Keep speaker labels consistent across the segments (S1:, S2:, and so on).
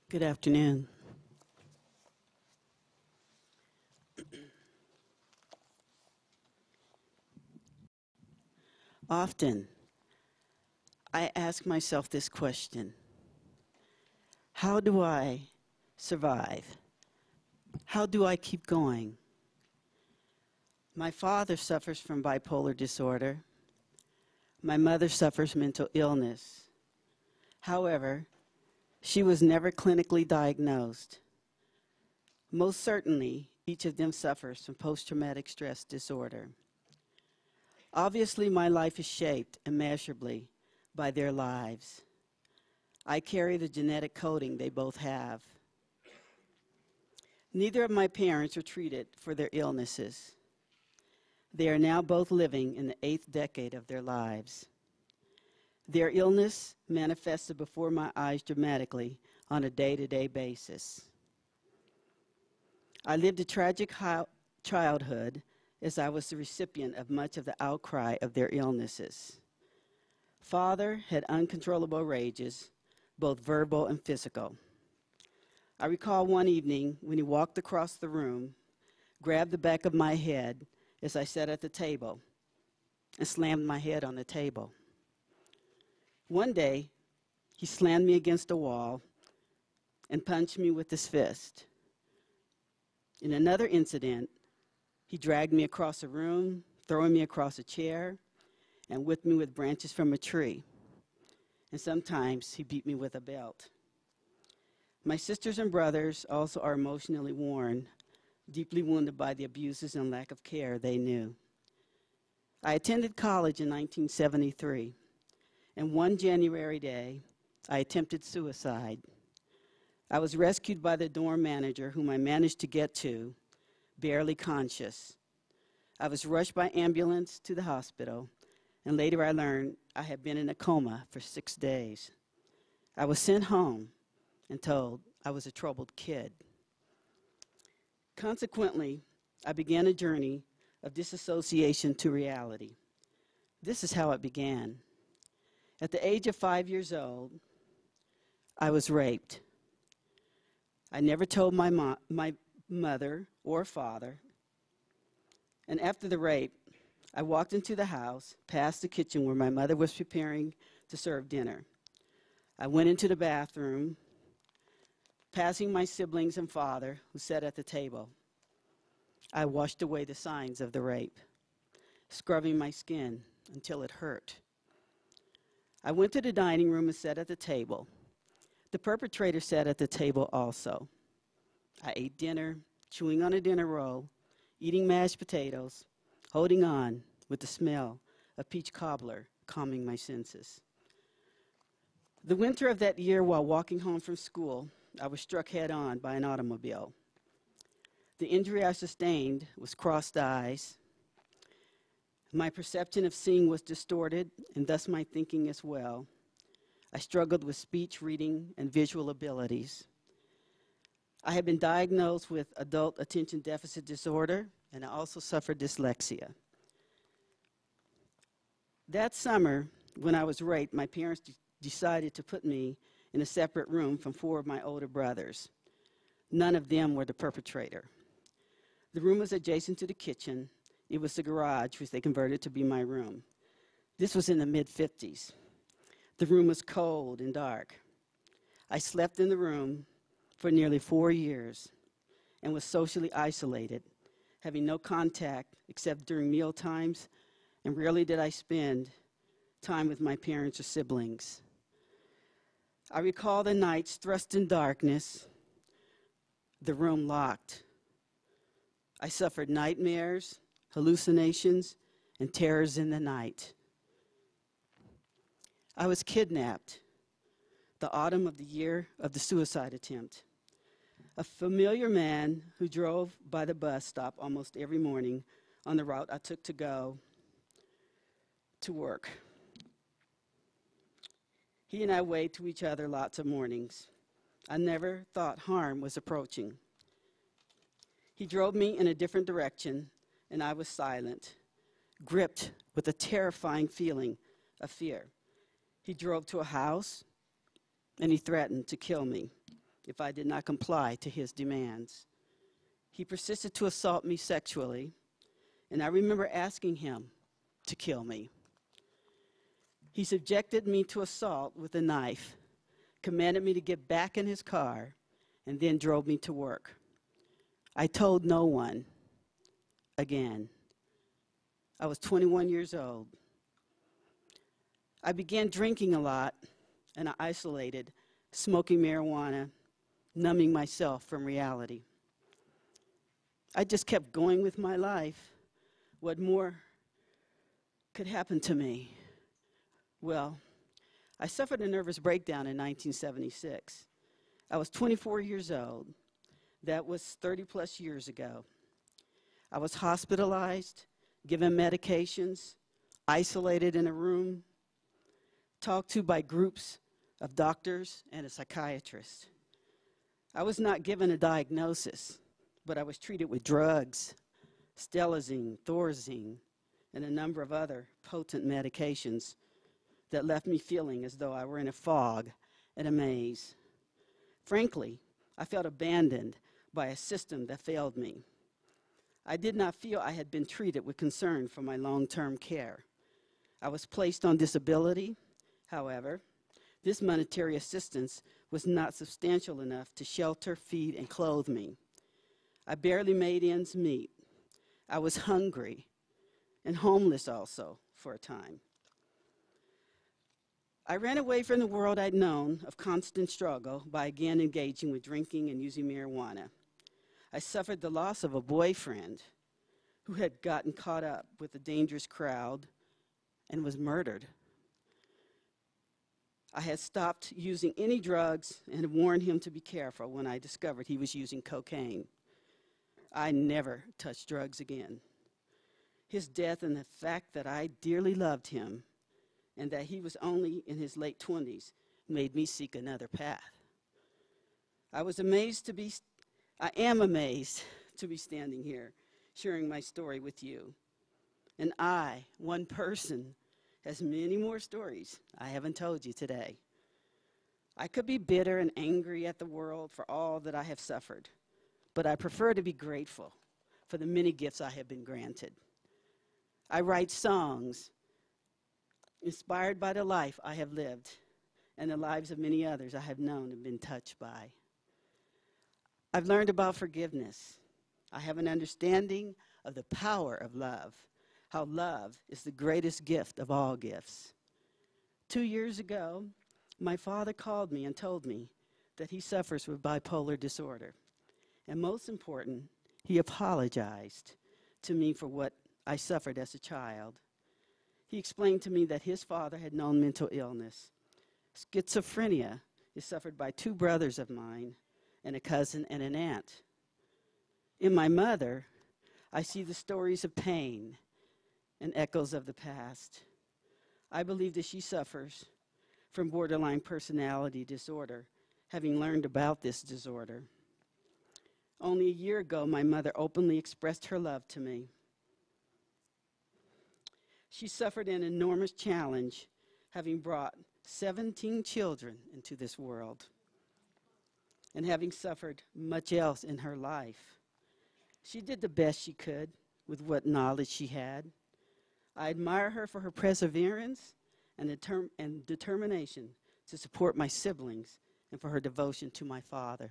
S1: Good afternoon. Often, I ask myself this question: how do I survive? How do I keep going? My father suffers from bipolar disorder. My mother suffers mental illness. However, she was never clinically diagnosed. Most certainly, each of them suffers from post-traumatic stress disorder. Obviously, my life is shaped immeasurably by their lives. I carry the genetic coding they both have. Neither of my parents were treated for their illnesses. They are now both living in the 8th decade of their lives. Their illness manifested before my eyes dramatically on a day-to-day basis. I lived a tragic childhood as I was the recipient of much of the outcry of their illnesses. Father had uncontrollable rages, both verbal and physical. I recall one evening when he walked across the room, grabbed the back of my head as I sat at the table, and slammed my head on the table. One day, he slammed me against a wall and punched me with his fist. In another incident, he dragged me across a room, throwing me across a chair, and whipped me with branches from a tree. And sometimes he beat me with a belt. My sisters and brothers also are emotionally worn, deeply wounded by the abuses and lack of care they knew. I attended college in 1973, and one January day, I attempted suicide. I was rescued by the dorm manager, whom I managed to get to, barely conscious. I was rushed by ambulance to the hospital, and later I learned I had been in a coma for 6 days. I was sent home and told I was a troubled kid. Consequently, I began a journey of disassociation to reality. This is how it began. At the age of 5 years old, I was raped. I never told my mother or father. And after the rape, I walked into the house, past the kitchen where my mother was preparing to serve dinner. I went into the bathroom, passing my siblings and father, who sat at the table. I washed away the signs of the rape, scrubbing my skin until it hurt. I went to the dining room and sat at the table. The perpetrator sat at the table also. I ate dinner, chewing on a dinner roll, eating mashed potatoes, holding on with the smell of peach cobbler calming my senses. The winter of that year, while walking home from school, I was struck head-on by an automobile. The injury I sustained was crossed eyes. My perception of seeing was distorted, and thus my thinking as well. I struggled with speech, reading, and visual abilities. I had been diagnosed with adult attention deficit disorder, and I also suffered dyslexia. That summer, when I was raped, my parents decided to put me in a separate room from 4 of my older brothers. None of them were the perpetrator. The room was adjacent to the kitchen. It was the garage, which they converted to be my room. This was in the mid-50s. The room was cold and dark. I slept in the room for nearly 4 years and was socially isolated, having no contact except during meal times, and rarely did I spend time with my parents or siblings. I recall the nights thrust in darkness, the room locked. I suffered nightmares, hallucinations, and terrors in the night. I was kidnapped the autumn of the year of the suicide attempt. A familiar man who drove by the bus stop almost every morning on the route I took to go to work. He and I waved to each other lots of mornings. I never thought harm was approaching. He drove me in a different direction, and I was silent, gripped with a terrifying feeling of fear. He drove to a house, and he threatened to kill me if I did not comply to his demands. He persisted to assault me sexually, and I remember asking him to kill me. He subjected me to assault with a knife, commanded me to get back in his car, and then drove me to work. I told no one again. I was 21 years old. I began drinking a lot, and I isolated, smoking marijuana, numbing myself from reality. I just kept going with my life. What more could happen to me? Well, I suffered a nervous breakdown in 1976. I was 24 years old. That was 30 plus years ago. I was hospitalized, given medications, isolated in a room, talked to by groups of doctors and a psychiatrist. I was not given a diagnosis, but I was treated with drugs, stelazine, thorazine, and a number of other potent medications that left me feeling as though I were in a fog and a maze. Frankly, I felt abandoned by a system that failed me. I did not feel I had been treated with concern for my long-term care. I was placed on disability. However, this monetary assistance was not substantial enough to shelter, feed, and clothe me. I barely made ends meet. I was hungry and homeless also for a time. I ran away from the world I'd known of constant struggle by again engaging with drinking and using marijuana. I suffered the loss of a boyfriend who had gotten caught up with a dangerous crowd and was murdered. I had stopped using any drugs and had warned him to be careful when I discovered he was using cocaine. I never touched drugs again. His death and the fact that I dearly loved him and that he was only in his late 20s made me seek another path. I am amazed to be standing here sharing my story with you. And I, one person, has many more stories I haven't told you today. I could be bitter and angry at the world for all that I have suffered, but I prefer to be grateful for the many gifts I have been granted. I write songs inspired by the life I have lived and the lives of many others I have known and been touched by. I've learned about forgiveness. I have an understanding of the power of love, how love is the greatest gift of all gifts. 2 years ago, my father called me and told me that he suffers with bipolar disorder. And most important, he apologized to me for what I suffered as a child. He explained to me that his father had known mental illness. Schizophrenia is suffered by 2 brothers of mine, and a cousin and an aunt. In my mother, I see the stories of pain and echoes of the past. I believe that she suffers from borderline personality disorder, having learned about this disorder. Only a year ago, my mother openly expressed her love to me. She suffered an enormous challenge, having brought 17 children into this world, and having suffered much else in her life. She did the best she could with what knowledge she had. I admire her for her perseverance and determination to support my siblings and for her devotion to my father.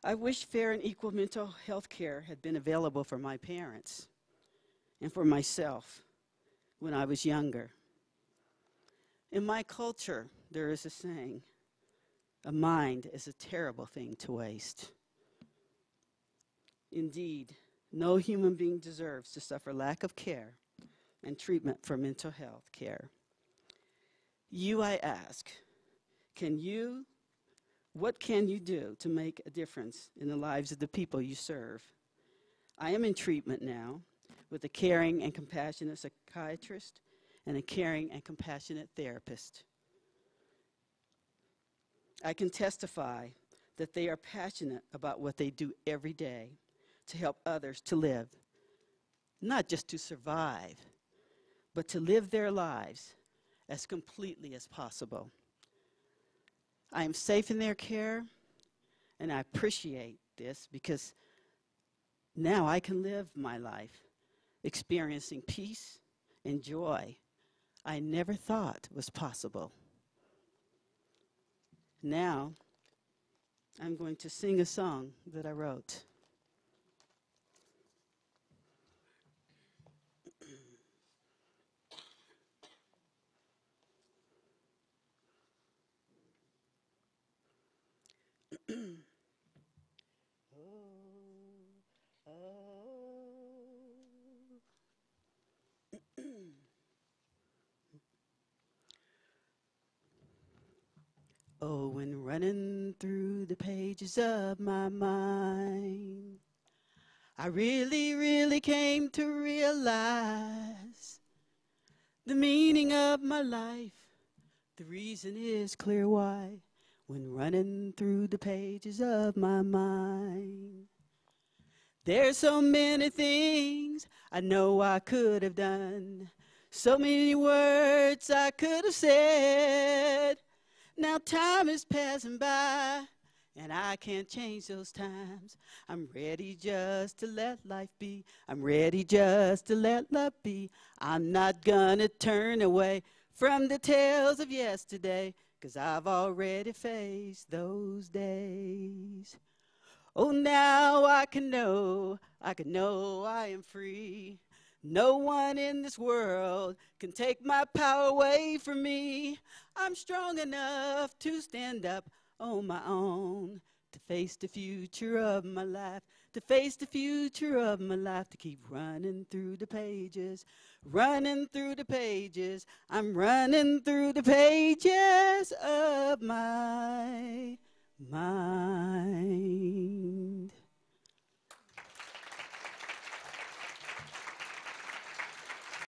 S1: I wish fair and equal mental health care had been available for my parents and for myself when I was younger. In my culture, there is a saying, a mind is a terrible thing to waste. Indeed, no human being deserves to suffer lack of care and treatment for mental health care. You, I ask, what can you do to make a difference in the lives of the people you serve? I am in treatment now with a caring and compassionate psychiatrist and a caring and compassionate therapist. I can testify that they are passionate about what they do every day to help others to live, not just to survive, but to live their lives as completely as possible. I am safe in their care, and I appreciate this because now I can live my life experiencing peace and joy I never thought was possible. Now, I'm going to sing a song that I wrote. Oh, when running through the pages of my mind, I really, really came to realize the meaning of my life. The reason is clear why. When running through the pages of my mind, there's so many things I know I could have done, so many words I could have said. Now time is passing by, and I can't change those times. I'm ready just to let life be. I'm ready just to let love be. I'm not gonna turn away from the tales of yesterday, 'cause I've already faced those days. Oh, now I can know I am free. No one in this world can take my power away from me. I'm strong enough to stand up on my own, to face the future of my life, to face the future of my life, to keep running through the pages, running through the pages. I'm running through the pages of my